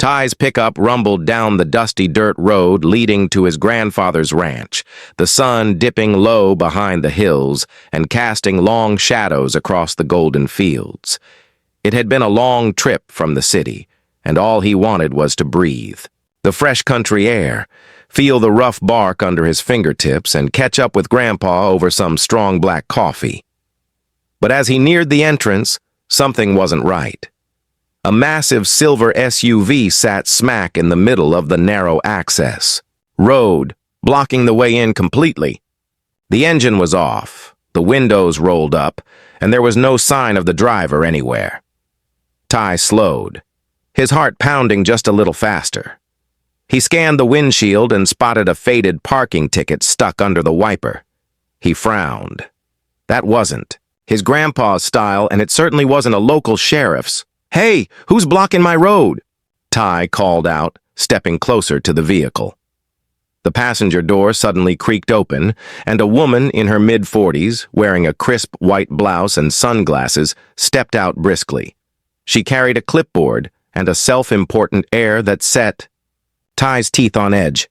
Ty's pickup rumbled down the dusty dirt road leading to his grandfather's ranch, the sun dipping low behind the hills and casting long shadows across the golden fields. It had been a long trip from the city, and all he wanted was to breathe. The fresh country air, feel the rough bark under his fingertips, and catch up with Grandpa over some strong black coffee. But as he neared the entrance, something wasn't right. A massive silver SUV sat smack in the middle of the narrow access road, blocking the way in completely. The engine was off, the windows rolled up, and there was no sign of the driver anywhere. Ty slowed, his heart pounding just a little faster. He scanned the windshield and spotted a faded parking ticket stuck under the wiper. He frowned. That wasn't his grandpa's style, and it certainly wasn't a local sheriff's. "Hey, who's blocking my road?" Ty called out, stepping closer to the vehicle. The passenger door suddenly creaked open, and a woman in her mid-40s, wearing a crisp white blouse and sunglasses, stepped out briskly. She carried a clipboard and a self-important air that set Ty's teeth on edge.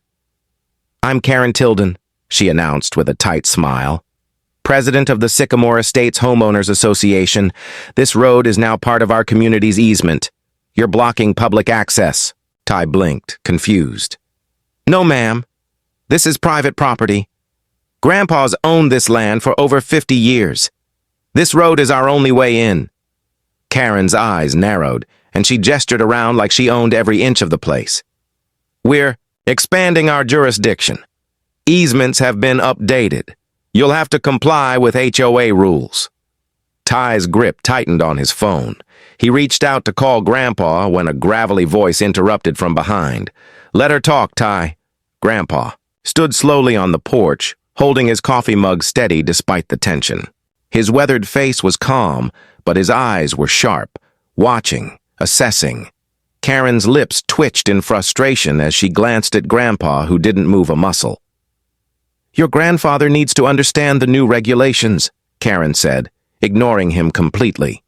"I'm Karen Tilden," she announced with a tight smile. "President of the Sycamore Estates Homeowners Association. This road is now part of our community's easement. You're blocking public access." Ty blinked, confused. "No, ma'am. This is private property. Grandpa's owned this land for over 50 years. This road is our only way in." Karen's eyes narrowed, and she gestured around like she owned every inch of the place. "We're expanding our jurisdiction. Easements have been updated. You'll have to comply with HOA rules." Ty's grip tightened on his phone. He reached out to call Grandpa when a gravelly voice interrupted from behind. "Let her talk, Ty." Grandpa stood slowly on the porch, holding his coffee mug steady despite the tension. His weathered face was calm, but his eyes were sharp, watching, assessing. Karen's lips twitched in frustration as she glanced at Grandpa, who didn't move a muscle. "Your grandfather needs to understand the new regulations," Karen said, ignoring him completely.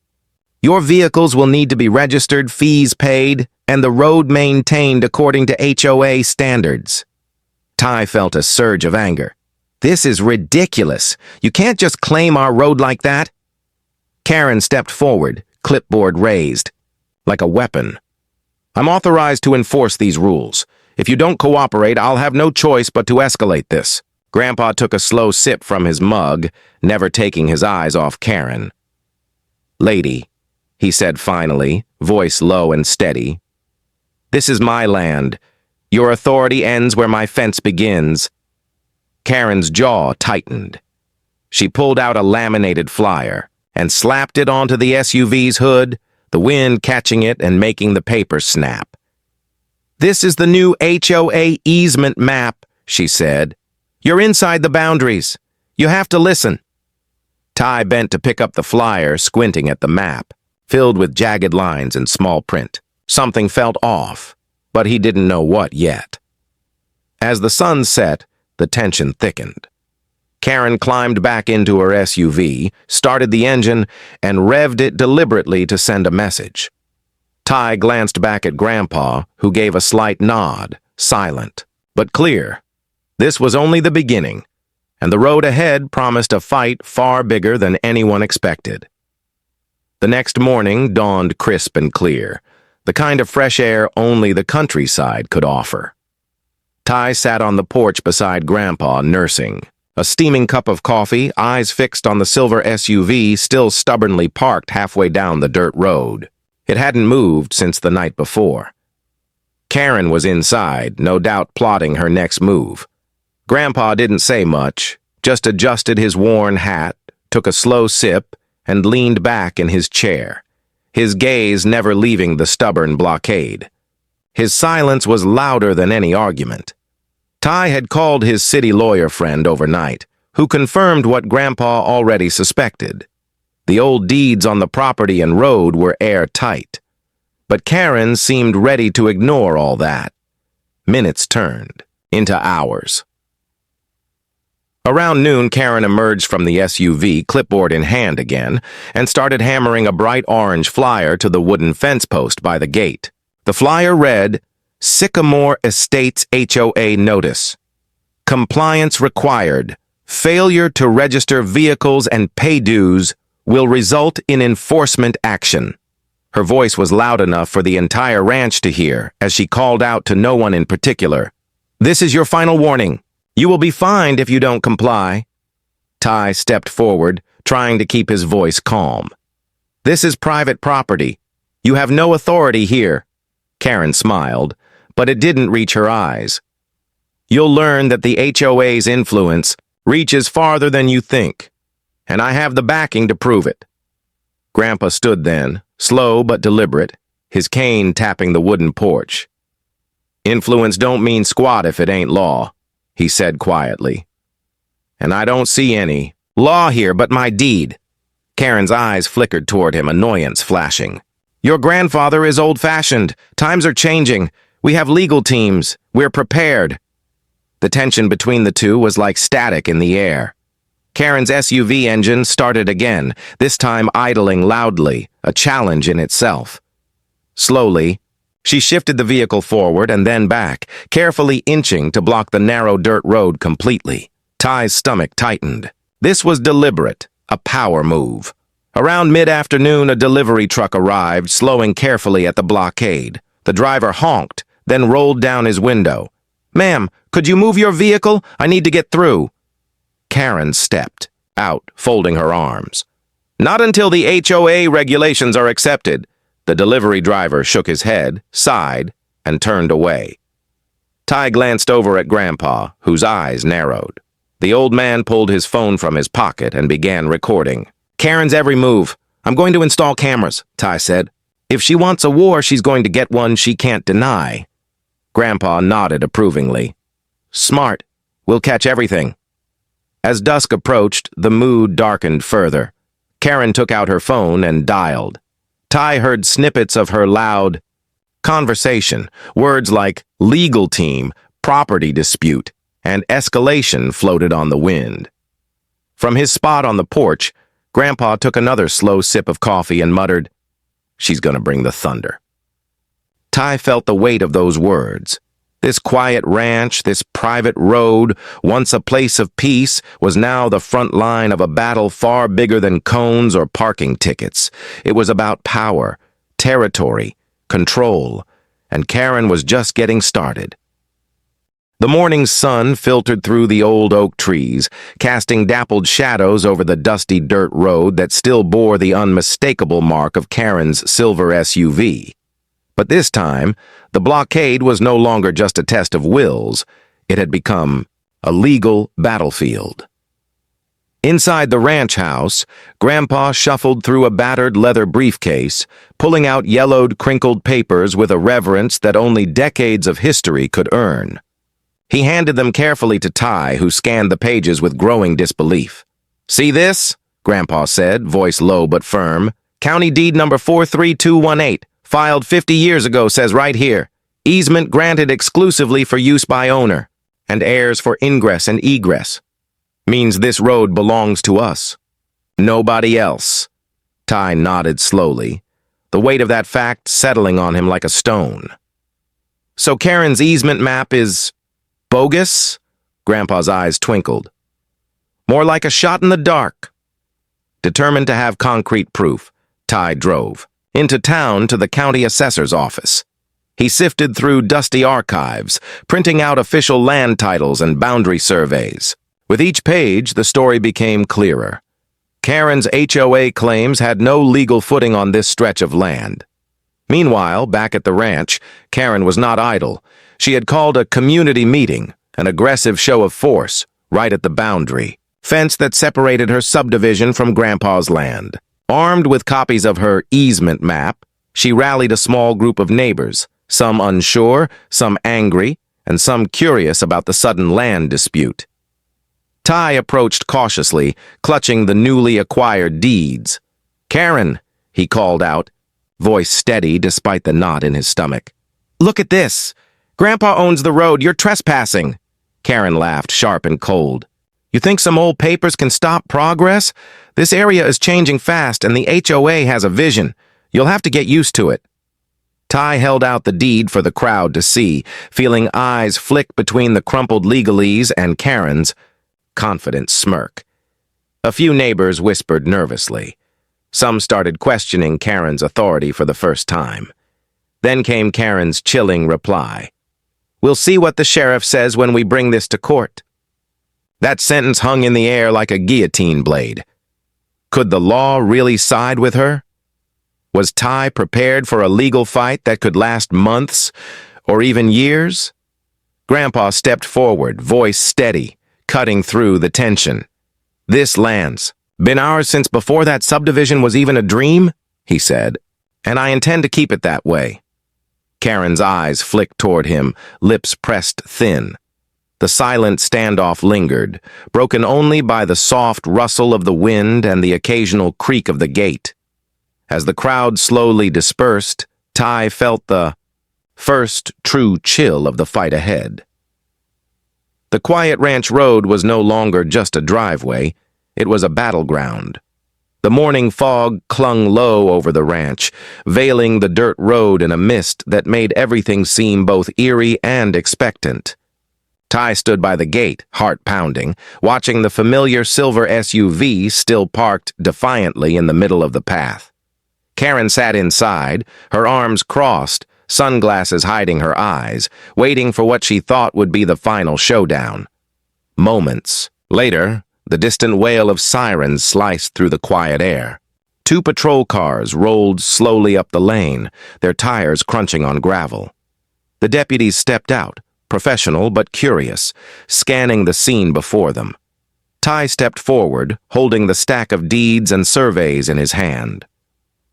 "Your vehicles will need to be registered, fees paid, and the road maintained according to HOA standards." Ty felt a surge of anger. "This is ridiculous. You can't just claim our road like that." Karen stepped forward, clipboard raised, like a weapon. "I'm authorized to enforce these rules. If you don't cooperate, I'll have no choice but to escalate this." Grandpa took a slow sip from his mug, never taking his eyes off Karen. "Lady," he said finally, voice low and steady, "this is my land. Your authority ends where my fence begins." Karen's jaw tightened. She pulled out a laminated flyer and slapped it onto the SUV's hood, the wind catching it and making the paper snap. "This is the new HOA easement map," she said. "You're inside the boundaries. You have to listen." Ty bent to pick up the flyer, squinting at the map, filled with jagged lines and small print. Something felt off, but he didn't know what yet. As the sun set, the tension thickened. Karen climbed back into her SUV, started the engine, and revved it deliberately to send a message. Ty glanced back at Grandpa, who gave a slight nod, silent, but clear. This was only the beginning, and the road ahead promised a fight far bigger than anyone expected. The next morning dawned crisp and clear, the kind of fresh air only the countryside could offer. Ty sat on the porch beside Grandpa, nursing. A steaming cup of coffee, eyes fixed on the silver SUV still stubbornly parked halfway down the dirt road. It hadn't moved since the night before. Karen was inside, no doubt plotting her next move. Grandpa didn't say much, just adjusted his worn hat, took a slow sip, and leaned back in his chair, his gaze never leaving the stubborn blockade. His silence was louder than any argument. Ty had called his city lawyer friend overnight, who confirmed what Grandpa already suspected. The old deeds on the property and road were airtight. But Karen seemed ready to ignore all that. Minutes turned into hours. Around noon, Karen emerged from the SUV, clipboard in hand again, and started hammering a bright orange flyer to the wooden fence post by the gate. The flyer read, Sycamore Estates HOA Notice. Compliance required. Failure to register vehicles and pay dues will result in enforcement action. Her voice was loud enough for the entire ranch to hear as she called out to no one in particular. This is your final warning. You will be fined if you don't comply. Ty stepped forward, trying to keep his voice calm. This is private property. You have no authority here. Karen smiled, but it didn't reach her eyes. You'll learn that the HOA's influence reaches farther than you think, and I have the backing to prove it. Grandpa stood then, slow but deliberate, his cane tapping the wooden porch. Influence don't mean squat if it ain't law, he said quietly. And I don't see any law here but my deed. Karen's eyes flickered toward him, annoyance flashing. Your grandfather is old-fashioned. Times are changing. We have legal teams. We're prepared. The tension between the two was like static in the air. Karen's SUV engine started again, this time idling loudly, a challenge in itself. Slowly, she shifted the vehicle forward and then back, carefully inching to block the narrow dirt road completely. Ty's stomach tightened. This was deliberate, a power move. Around mid-afternoon, a delivery truck arrived, slowing carefully at the blockade. The driver honked, then rolled down his window. Ma'am, could you move your vehicle? I need to get through. Karen stepped out, folding her arms. Not until the HOA regulations are accepted. The delivery driver shook his head, sighed, and turned away. Ty glanced over at Grandpa, whose eyes narrowed. The old man pulled his phone from his pocket and began recording. Karen's every move. I'm going to install cameras, Ty said. If she wants a war, she's going to get one she can't deny. Grandpa nodded approvingly. Smart. We'll catch everything. As dusk approached, the mood darkened further. Karen took out her phone and dialed. Ty heard snippets of her loud conversation, words like legal team, property dispute, and escalation floated on the wind. From his spot on the porch, Grandpa took another slow sip of coffee and muttered, She's gonna bring the thunder. Ty felt the weight of those words. This quiet ranch, this private road, once a place of peace, was now the front line of a battle far bigger than cones or parking tickets. It was about power, territory, control, and Karen was just getting started. The morning sun filtered through the old oak trees, casting dappled shadows over the dusty dirt road that still bore the unmistakable mark of Karen's silver SUV. But this time, the blockade was no longer just a test of wills. It had become a legal battlefield. Inside the ranch house, Grandpa shuffled through a battered leather briefcase, pulling out yellowed, crinkled papers with a reverence that only decades of history could earn. He handed them carefully to Ty, who scanned the pages with growing disbelief. See this? Grandpa said, voice low but firm. County deed number 43218. Filed 50 years ago, says right here. Easement granted exclusively for use by owner, and heirs for ingress and egress. Means this road belongs to us. Nobody else. Ty nodded slowly, the weight of that fact settling on him like a stone. So Karen's easement map is bogus? Grandpa's eyes twinkled. More like a shot in the dark. Determined to have concrete proof, Ty drove into town to the county assessor's office. He sifted through dusty archives, printing out official land titles and boundary surveys. With each page, the story became clearer. Karen's HOA claims had no legal footing on this stretch of land. Meanwhile, back at the ranch, Karen was not idle. She had called a community meeting, an aggressive show of force, right at the boundary, fence that separated her subdivision from Grandpa's land. Armed with copies of her easement map, she rallied a small group of neighbors, some unsure, some angry, and some curious about the sudden land dispute. Ty approached cautiously, clutching the newly acquired deeds. Karen, he called out, voice steady despite the knot in his stomach. Look at this. Grandpa owns the road. You're trespassing. Karen laughed, sharp and cold. You think some old papers can stop progress? This area is changing fast, and the HOA has a vision. You'll have to get used to it. Ty held out the deed for the crowd to see, feeling eyes flick between the crumpled legalese and Karen's confident smirk. A few neighbors whispered nervously. Some started questioning Karen's authority for the first time. Then came Karen's chilling reply. "We'll see what the sheriff says when we bring this to court." That sentence hung in the air like a guillotine blade. Could the law really side with her? Was Ty prepared for a legal fight that could last months or even years? Grandpa stepped forward, voice steady, cutting through the tension. "This land's been ours since before that subdivision was even a dream," he said, "and I intend to keep it that way." Karen's eyes flicked toward him, lips pressed thin. The silent standoff lingered, broken only by the soft rustle of the wind and the occasional creak of the gate. As the crowd slowly dispersed, Ty felt the first true chill of the fight ahead. The quiet ranch road was no longer just a driveway, it was a battleground. The morning fog clung low over the ranch, veiling the dirt road in a mist that made everything seem both eerie and expectant. Ty stood by the gate, heart pounding, watching the familiar silver SUV still parked defiantly in the middle of the path. Karen sat inside, her arms crossed, sunglasses hiding her eyes, waiting for what she thought would be the final showdown. Moments later, the distant wail of sirens sliced through the quiet air. 2 patrol cars rolled slowly up the lane, their tires crunching on gravel. The deputies stepped out, professional but curious, scanning the scene before them. Ty stepped forward, holding the stack of deeds and surveys in his hand.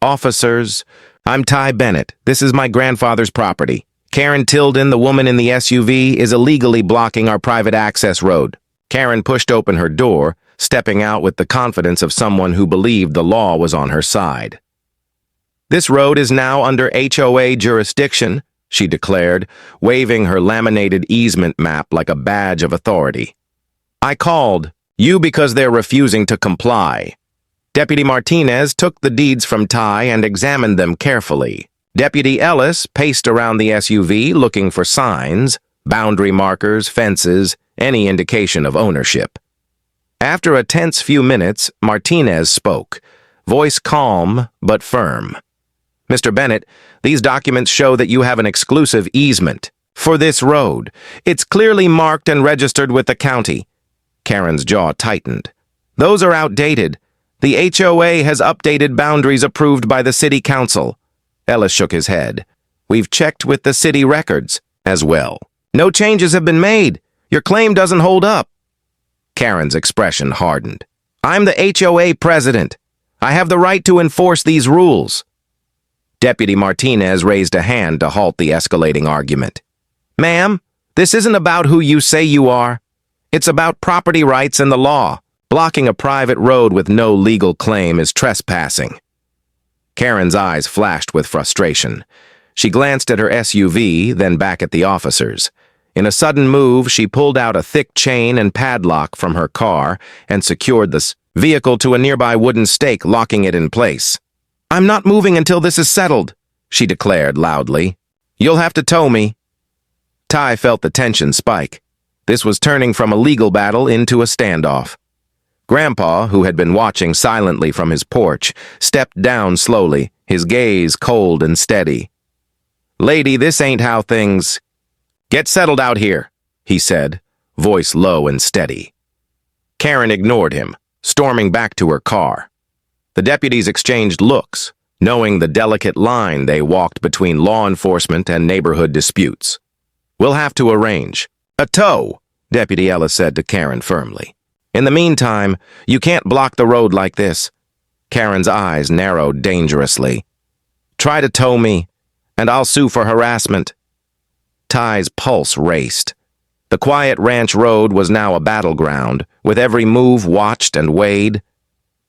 "Officers, I'm Ty Bennett. This is my grandfather's property. Karen Tilden, the woman in the SUV, is illegally blocking our private access road." Karen pushed open her door, stepping out with the confidence of someone who believed the law was on her side. "This road is now under HOA jurisdiction," she declared, waving her laminated easement map like a badge of authority. "I called you because they're refusing to comply." Deputy Martinez took the deeds from Ty and examined them carefully. Deputy Ellis paced around the SUV looking for signs, boundary markers, fences, any indication of ownership. After a tense few minutes, Martinez spoke, voice calm but firm. "Mr. Bennett, these documents show that you have an exclusive easement for this road. It's clearly marked and registered with the county." Karen's jaw tightened. "Those are outdated. The HOA has updated boundaries approved by the city council." Ellis shook his head. "We've checked with the city records as well. No changes have been made. Your claim doesn't hold up." Karen's expression hardened. "I'm the HOA president. I have the right to enforce these rules." Deputy Martinez raised a hand to halt the escalating argument. "Ma'am, this isn't about who you say you are. It's about property rights and the law. Blocking a private road with no legal claim is trespassing." Karen's eyes flashed with frustration. She glanced at her SUV, then back at the officers. In a sudden move, she pulled out a thick chain and padlock from her car and secured the vehicle to a nearby wooden stake, locking it in place. "I'm not moving until this is settled," she declared loudly. "You'll have to tow me." Ty felt the tension spike. This was turning from a legal battle into a standoff. Grandpa, who had been watching silently from his porch, stepped down slowly, his gaze cold and steady. "Lady, this ain't how things—" "Get settled out here," he said, voice low and steady. Karen ignored him, storming back to her car. The deputies exchanged looks, knowing the delicate line they walked between law enforcement and neighborhood disputes. "We'll have to arrange a tow," Deputy Ellis said to Karen firmly. "In the meantime, you can't block the road like this." Karen's eyes narrowed dangerously. "Try to tow me, and I'll sue for harassment." Ty's pulse raced. The quiet ranch road was now a battleground, with every move watched and weighed.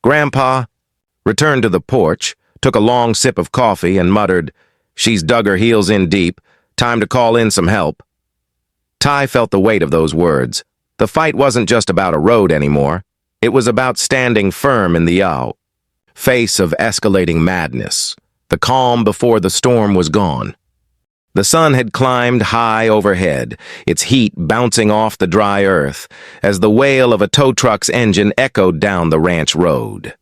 Grandpa returned to the porch, took a long sip of coffee, and muttered, "She's dug her heels in deep. Time to call in some help." Ty felt the weight of those words. The fight wasn't just about a road anymore. It was about standing firm in the face of escalating madness. The calm before the storm was gone. The sun had climbed high overhead, its heat bouncing off the dry earth as the wail of a tow truck's engine echoed down the ranch road.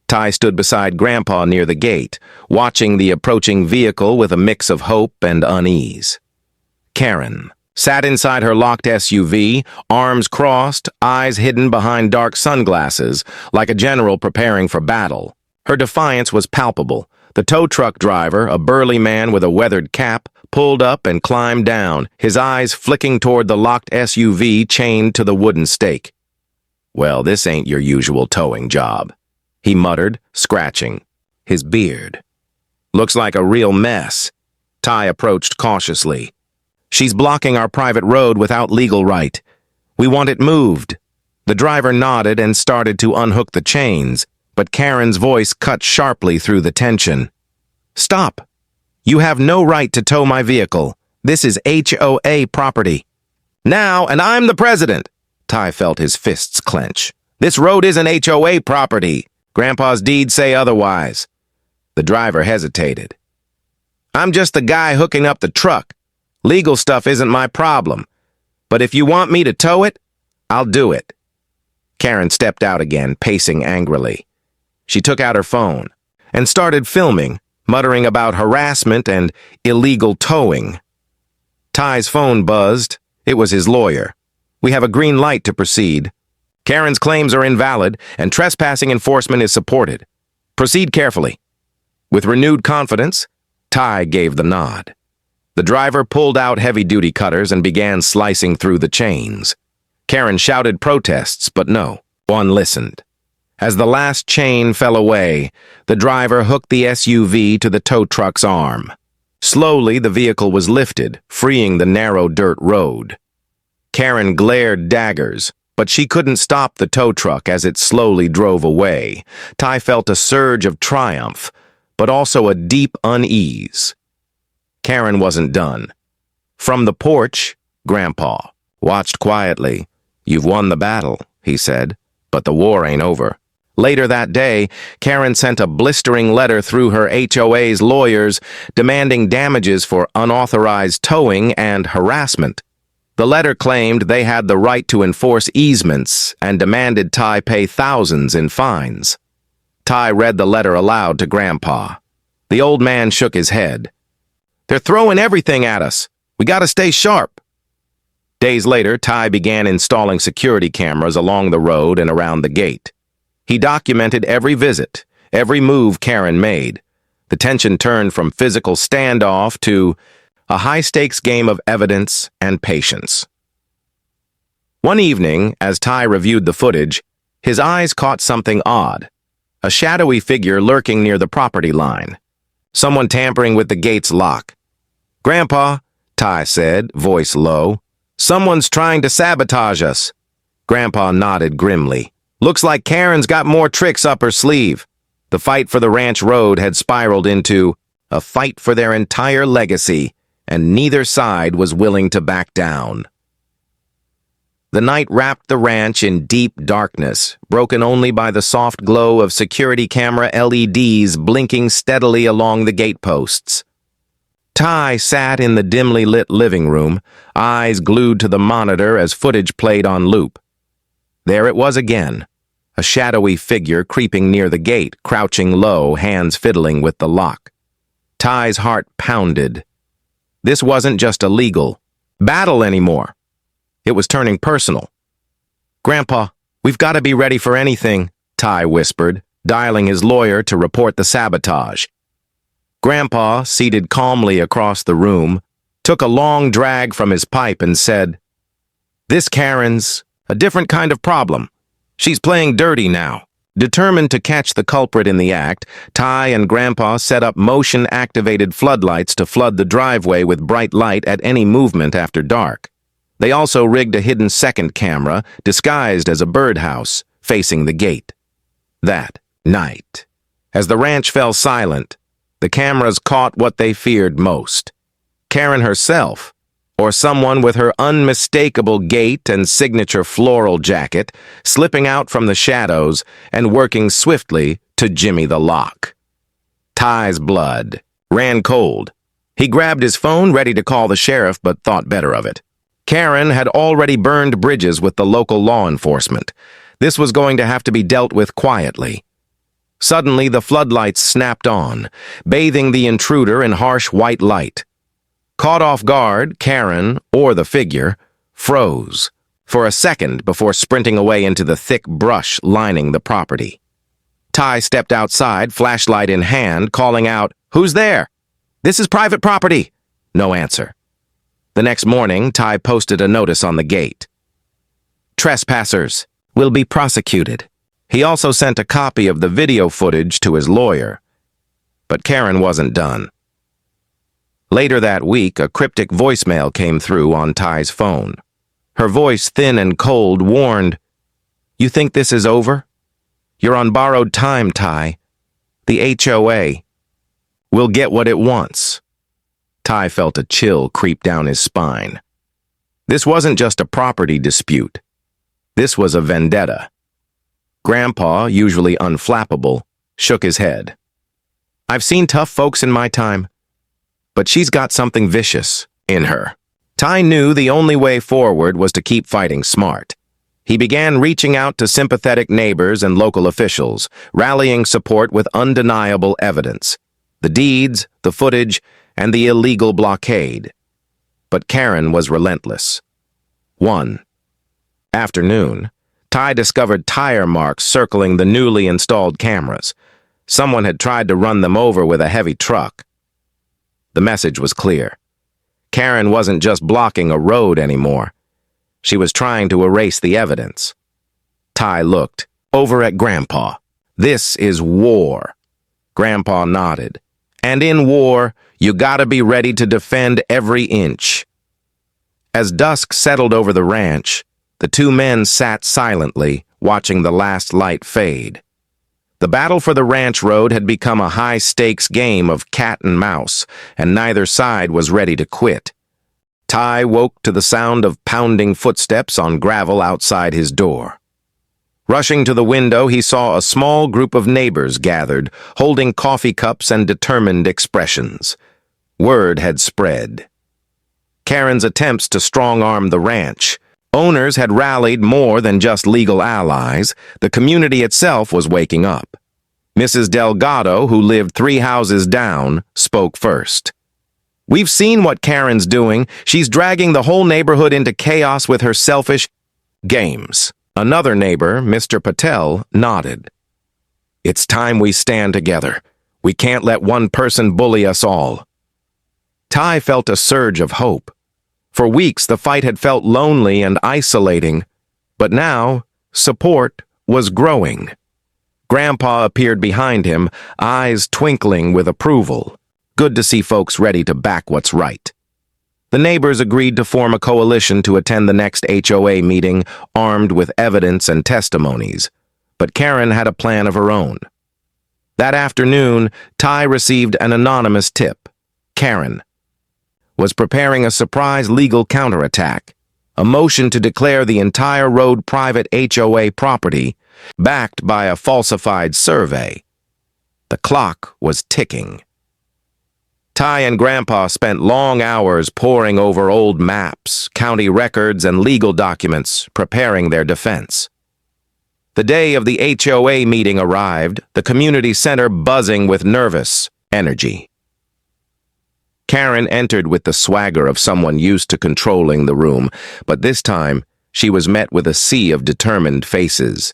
Ty stood beside Grandpa near the gate, watching the approaching vehicle with a mix of hope and unease. Karen sat inside her locked SUV, arms crossed, eyes hidden behind dark sunglasses, like a general preparing for battle. Her defiance was palpable. The tow truck driver, a burly man with a weathered cap, pulled up and climbed down, his eyes flicking toward the locked SUV chained to the wooden stake. "Well, this ain't your usual towing job," he muttered, scratching his beard. "Looks like a real mess." Ty approached cautiously. "She's blocking our private road without legal right. We want it moved." The driver nodded and started to unhook the chains, but Karen's voice cut sharply through the tension. "Stop! You have no right to tow my vehicle. This is HOA property." "Now, and I'm the president!" Ty felt his fists clench. "This road isn't HOA property. Grandpa's deeds say otherwise." The driver hesitated. "I'm just the guy hooking up the truck. Legal stuff isn't my problem. But if you want me to tow it, I'll do it." Karen stepped out again, pacing angrily. She took out her phone and started filming, muttering about harassment and illegal towing. Ty's phone buzzed. It was his lawyer. "We have a green light to proceed. Karen's claims are invalid, and trespassing enforcement is supported. Proceed carefully." With renewed confidence, Ty gave the nod. The driver pulled out heavy-duty cutters and began slicing through the chains. Karen shouted protests, but no one listened. As the last chain fell away, the driver hooked the SUV to the tow truck's arm. Slowly, the vehicle was lifted, freeing the narrow dirt road. Karen glared daggers, but she couldn't stop the tow truck as it slowly drove away. Ty felt a surge of triumph, but also a deep unease. Karen wasn't done. From the porch, Grandpa watched quietly. "You've won the battle," he said, "but the war ain't over." Later that day, Karen sent a blistering letter through her HOA's lawyers demanding damages for unauthorized towing and harassment. The letter claimed they had the right to enforce easements and demanded Ty pay thousands in fines. Ty read the letter aloud to Grandpa. The old man shook his head. "They're throwing everything at us. We gotta stay sharp." Days later, Ty began installing security cameras along the road and around the gate. He documented every visit, every move Karen made. The tension turned from physical standoff to a high-stakes game of evidence and patience. One evening, as Ty reviewed the footage, his eyes caught something odd. A shadowy figure lurking near the property line. Someone tampering with the gate's lock. "Grandpa," Ty said, voice low, "someone's trying to sabotage us." Grandpa nodded grimly. "Looks like Karen's got more tricks up her sleeve." The fight for the ranch road had spiraled into a fight for their entire legacy, and neither side was willing to back down. The night wrapped the ranch in deep darkness, broken only by the soft glow of security camera LEDs blinking steadily along the gateposts. Ty sat in the dimly lit living room, eyes glued to the monitor as footage played on loop. There it was again, a shadowy figure creeping near the gate, crouching low, hands fiddling with the lock. Ty's heart pounded. This wasn't just a legal battle anymore. It was turning personal. "Grandpa, we've got to be ready for anything," Ty whispered, dialing his lawyer to report the sabotage. Grandpa, seated calmly across the room, took a long drag from his pipe and said, "This Karen's a different kind of problem. She's playing dirty now." Determined to catch the culprit in the act, Ty and Grandpa set up motion-activated floodlights to flood the driveway with bright light at any movement after dark. They also rigged a hidden second camera, disguised as a birdhouse, facing the gate. That night, as the ranch fell silent, the cameras caught what they feared most. Karen herself, or someone with her unmistakable gait and signature floral jacket, slipping out from the shadows and working swiftly to jimmy the lock. Ty's blood ran cold. He grabbed his phone, ready to call the sheriff, but thought better of it. Karen had already burned bridges with the local law enforcement. This was going to have to be dealt with quietly. Suddenly, the floodlights snapped on, bathing the intruder in harsh white light. Caught off guard, Karen, or the figure, froze for a second before sprinting away into the thick brush lining the property. Ty stepped outside, flashlight in hand, calling out, "Who's there? This is private property." No answer. The next morning, Ty posted a notice on the gate. "Trespassers will be prosecuted." He also sent a copy of the video footage to his lawyer. But Karen wasn't done. Later that week, a cryptic voicemail came through on Ty's phone. Her voice, thin and cold, warned, "You think this is over? You're on borrowed time, Ty. The HOA will get what it wants." Ty felt a chill creep down his spine. This wasn't just a property dispute. This was a vendetta. Grandpa, usually unflappable, shook his head. "I've seen tough folks in my time, but she's got something vicious in her." Ty knew the only way forward was to keep fighting smart. He began reaching out to sympathetic neighbors and local officials, rallying support with undeniable evidence: the deeds, the footage, and the illegal blockade. But Karen was relentless. One afternoon, Ty discovered tire marks circling the newly installed cameras. Someone had tried to run them over with a heavy truck. The message was clear. Karen wasn't just blocking a road anymore. She was trying to erase the evidence. Ty looked over at Grandpa. "This is war." Grandpa nodded. "And in war, you gotta be ready to defend every inch." As dusk settled over the ranch, the two men sat silently, watching the last light fade. The battle for the ranch road had become a high-stakes game of cat and mouse, and neither side was ready to quit. Ty woke to the sound of pounding footsteps on gravel outside his door. Rushing to the window, he saw a small group of neighbors gathered, holding coffee cups and determined expressions. Word had spread. Karen's attempts to strong-arm the ranch. Owners had rallied more than just legal allies. The community itself was waking up. Mrs. Delgado, who lived 3 houses down, spoke first. "We've seen what Karen's doing. She's dragging the whole neighborhood into chaos with her selfish games." Another neighbor, Mr. Patel, nodded. "It's time we stand together. We can't let one person bully us all." Ty felt a surge of hope. For weeks, the fight had felt lonely and isolating, but now support was growing. Grandpa appeared behind him, eyes twinkling with approval. Good to see folks ready to back what's right. The neighbors agreed to form a coalition to attend the next HOA meeting, armed with evidence and testimonies. But Karen had a plan of her own. That afternoon, Ty received an anonymous tip. Karen was preparing a surprise legal counterattack, a motion to declare the entire road private HOA property, backed by a falsified survey. The clock was ticking. Ty and Grandpa spent long hours poring over old maps, county records, and legal documents, preparing their defense. The day of the HOA meeting arrived, the community center buzzing with nervous energy. Karen entered with the swagger of someone used to controlling the room, but this time she was met with a sea of determined faces.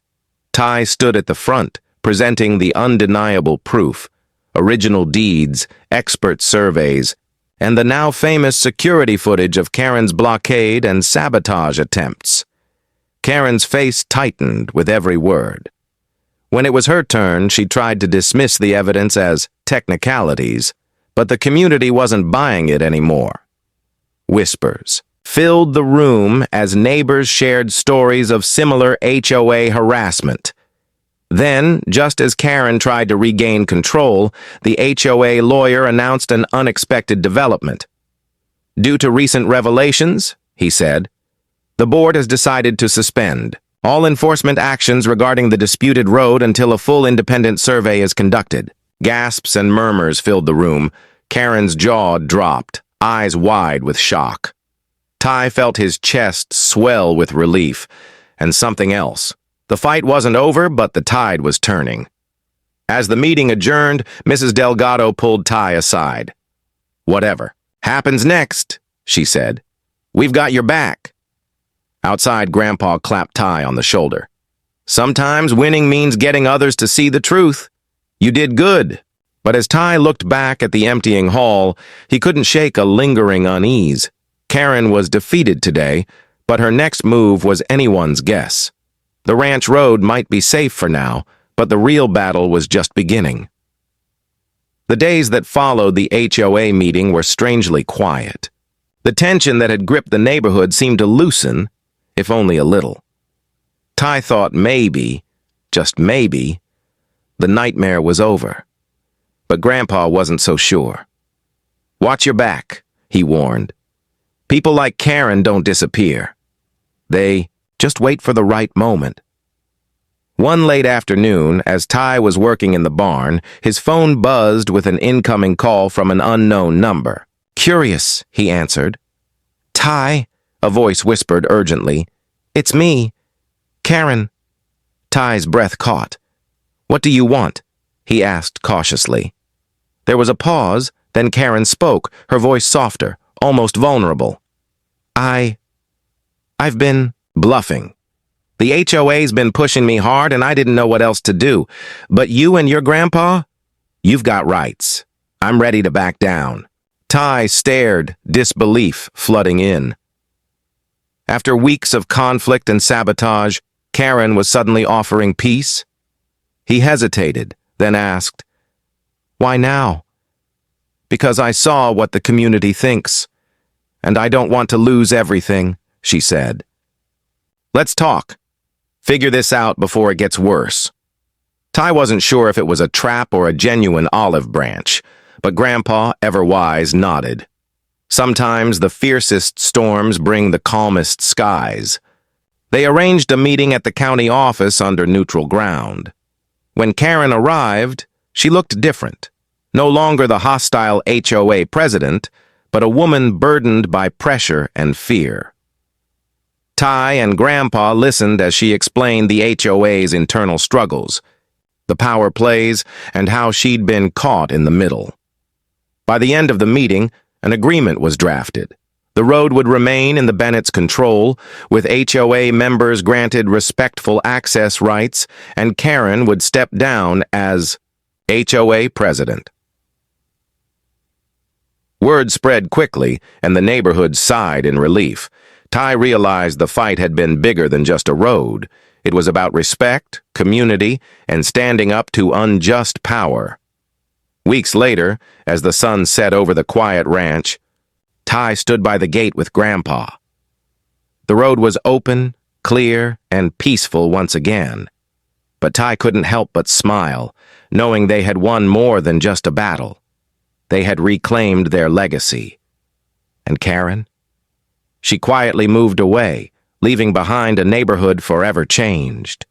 Ty stood at the front, presenting the undeniable proof: original deeds, expert surveys, and the now famous security footage of Karen's blockade and sabotage attempts. Karen's face tightened with every word. When it was her turn, she tried to dismiss the evidence as technicalities, but the community wasn't buying it anymore. Whispers filled the room as neighbors shared stories of similar HOA harassment. Then, just as Karen tried to regain control, the HOA lawyer announced an unexpected development. "Due to recent revelations," he said, "the board has decided to suspend all enforcement actions regarding the disputed road until a full independent survey is conducted." Gasps and murmurs filled the room. Karen's jaw dropped, eyes wide with shock. Ty felt his chest swell with relief, and something else. The fight wasn't over, but the tide was turning. As the meeting adjourned, Mrs. Delgado pulled Ty aside. "Whatever happens next," she said. "We've got your back." Outside, Grandpa clapped Ty on the shoulder. "Sometimes winning means getting others to see the truth. You did good." But as Ty looked back at the emptying hall, he couldn't shake a lingering unease. Karen was defeated today, but her next move was anyone's guess. The ranch road might be safe for now, but the real battle was just beginning. The days that followed the HOA meeting were strangely quiet. The tension that had gripped the neighborhood seemed to loosen, if only a little. Ty thought maybe, just maybe, the nightmare was over. But Grandpa wasn't so sure. "Watch your back," he warned. "People like Karen don't disappear. They just wait for the right moment." One late afternoon, as Ty was working in the barn, his phone buzzed with an incoming call from an unknown number. "Curious," he answered. "Ty," a voice whispered urgently. "It's me. Karen." Ty's breath caught. "What do you want?" he asked cautiously. There was a pause, then Karen spoke, her voice softer, almost vulnerable. I've been bluffing. The HOA's been pushing me hard and I didn't know what else to do. But you and your grandpa? You've got rights. I'm ready to back down." Ty stared, disbelief flooding in. After weeks of conflict and sabotage, Karen was suddenly offering peace. He hesitated, then asked, "Why now?" "Because I saw what the community thinks, and I don't want to lose everything," she said. "Let's talk. Figure this out before it gets worse." Ty wasn't sure if it was a trap or a genuine olive branch, but Grandpa, ever wise, nodded. Sometimes the fiercest storms bring the calmest skies. They arranged a meeting at the county office under neutral ground. When Karen arrived, she looked different. No longer the hostile HOA president, but a woman burdened by pressure and fear. Ty and Grandpa listened as she explained the HOA's internal struggles, the power plays, and how she'd been caught in the middle. By the end of the meeting, an agreement was drafted. The road would remain in the Bennett's control, with HOA members granted respectful access rights, and Karen would step down as HOA president. Word spread quickly, and the neighborhood sighed in relief. Ty realized the fight had been bigger than just a road. It was about respect, community, and standing up to unjust power. Weeks later, as the sun set over the quiet ranch, Ty stood by the gate with Grandpa. The road was open, clear, and peaceful once again. But Ty couldn't help but smile, knowing they had won more than just a battle. They had reclaimed their legacy. And Karen? She quietly moved away, leaving behind a neighborhood forever changed.